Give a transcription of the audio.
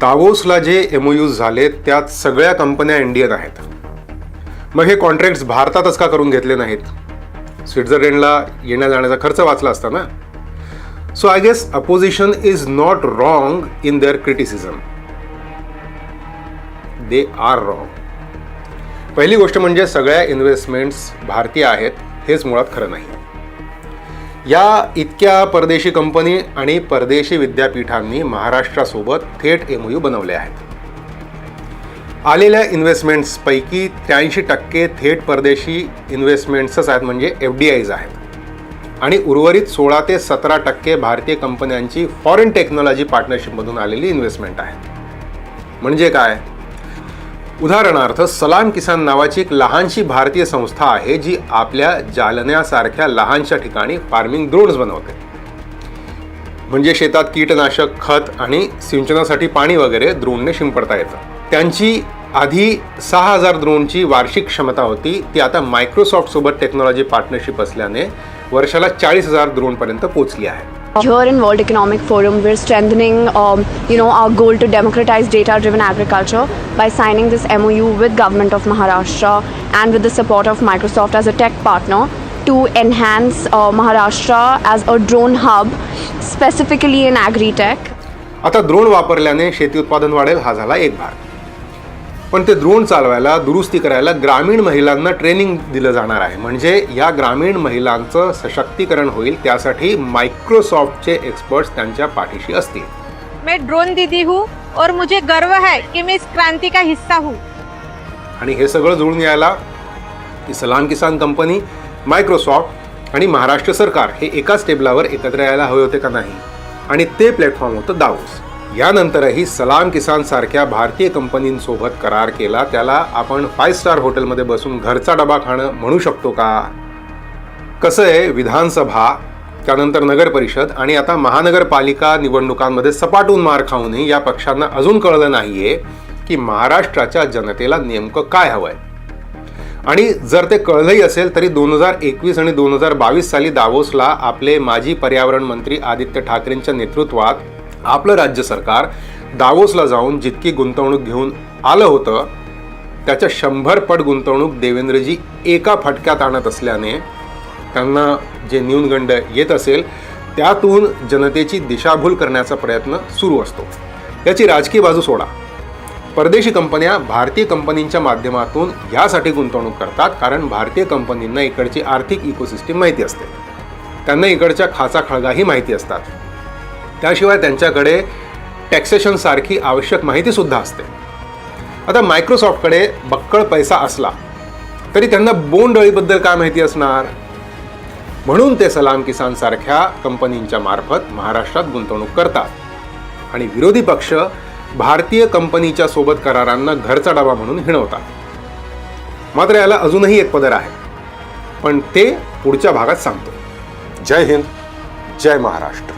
दावोसला जे MOUs झाले त्यात सगळ्या कंपन्या इंडियन आहेत. मग हे कॉन्ट्रॅक्ट्स भारतातच का करून घेतले नाहीत? स्वित्झर्लंडला येण्या जाण्याचा खर्च वाचला असता ना. So I guess opposition is not wrong in their criticism. They are wrong. पहिली गोष्ट म्हणजे सगळ्या इन्व्हेस्टमेंट्स भारतीय आहेत हेच मुळात खरं नाही. या इतक्या परदेशी कंपनी आणि परदेशी विद्यापीठांनी महाराष्ट्रासोबत थेट MOU बनवले आहेत. आलेल्या इन्व्हेस्टमेंट्सपैकी 83% थेट परदेशी इन्व्हेस्टमेंट्सच आहेत, म्हणजे FDIs आहेत. आणि उर्वरित 16 ते 17% भारतीय कंपन्यांची फॉरेन टेक्नॉलॉजी पार्टनरशिपमधून आलेली इन्व्हेस्टमेंट आहे. म्हणजे काय? उदाहरणार्थ सलाम किसान नावाची एक लहानशी भारतीय संस्था आहे जी आपल्या जालन्यासारख्या लहानशा ठिकाणी फार्मिंग ड्रोन्स बनवते. म्हणजे शेतात कीटनाशक, खत आणि सिंचनासाठी पाणी वगैरे ड्रोनने शिंपडता येतं. त्यांची आधी 6000 ड्रोनची वार्षिक क्षमता होती, ती आता मायक्रोसॉफ्ट सोबत टेक्नॉलॉजी पार्टनरशिप असल्याने वर्षाला 40,000 ड्रोनपर्यंत पोहोचली आहे. Here in World Economic Forum, we're strengthening, our goal to democratize data-driven agriculture by signing this MOU with Government of Maharashtra and with the support of Microsoft as a tech partner to enhance Maharashtra as a drone hub, specifically in agri-tech. आता drone वापरल्याने शेती उत्पादन वाढेल हा झाला एक भाग. पण ते ड्रोन चालवायला, दुरुस्ती करायला ग्रामीण महिलांना ट्रेनिंग दिलं जाणार आहे. म्हणजे या ग्रामीण महिलांचं सशक्तीकरण होईल, त्यासाठी मायक्रोसॉफ्टचे एक्सपर्ट्स त्यांच्या पाठीशी असतील. मैं ड्रोन दीदी हूँ और मुझे गर्व है कि मैं इस क्रांति का हिस्सा हूँ. आणि हे सगळं जुळून यायला की सलाम किसान कंपनी, मायक्रोसॉफ्ट आणि महाराष्ट्र सरकार हे एकाच टेबलावर एकत्र यायला हवे होते का नाही? आणि ते प्लॅटफॉर्म होतं दावोस. यानंतरही सलाम किसान सारख्या भारतीय कंपनींसोबत करार केला, त्याला आपण 5 स्टार हॉटेलमध्ये बसून घरचा डबा खाणं म्हणू शकतो का? कसं आहे, विधानसभा, त्यानंतर नगर परिषद आणि आता महानगरपालिका निवडणुकांमध्ये सपाटून मार खाऊनही या पक्षांना अजून कळलं नाहीये की महाराष्ट्राच्या जनतेला नेमकं काय हवंय. आणि जर ते कळलंही असेल तरी 2021 आणि 2022 साली दावोसला आपले माजी पर्यावरण मंत्री आदित्य ठाकरेंच्या नेतृत्वात आपलं राज्य सरकार दावोसला जाऊन जितकी गुंतवणूक घेऊन आलं होतं त्याच्या 100 पट गुंतवणूक देवेंद्रजी एका फटक्यात आणत असल्याने त्यांना जे न्यूनगंड येत असेल त्यातून जनतेची दिशाभूल करण्याचा प्रयत्न सुरू असतो. याची राजकीय बाजू सोडा. परदेशी कंपन्या भारतीय कंपनींच्या माध्यमातून यासाठी गुंतवणूक करतात कारण भारतीय कंपनींना इकडची आर्थिक इकोसिस्टीम माहिती असते, त्यांना इकडच्या खाचाखळगाही माहिती असतात. त्याशिवाय त्यांच्याकडे टॅक्सेशन सारखी आवश्यक माहिती सुद्धा असते. आता मायक्रोसॉफ्टकडे बक्कळ पैसा असला तरी त्यांना बोंडअळीबद्दल काय माहिती असणार? म्हणून ते सलाम किसान सारख्या कंपनींच्या मार्फत महाराष्ट्रात गुंतवणूक करतात आणि विरोधी पक्ष भारतीय कंपनीच्या सोबत करारांना घरचा डबा म्हणून हिणवतात. मात्र याला अजूनही एक पदर आहे, पण ते पुढच्या भागात सांगतो. जय हिंद, जय महाराष्ट्र.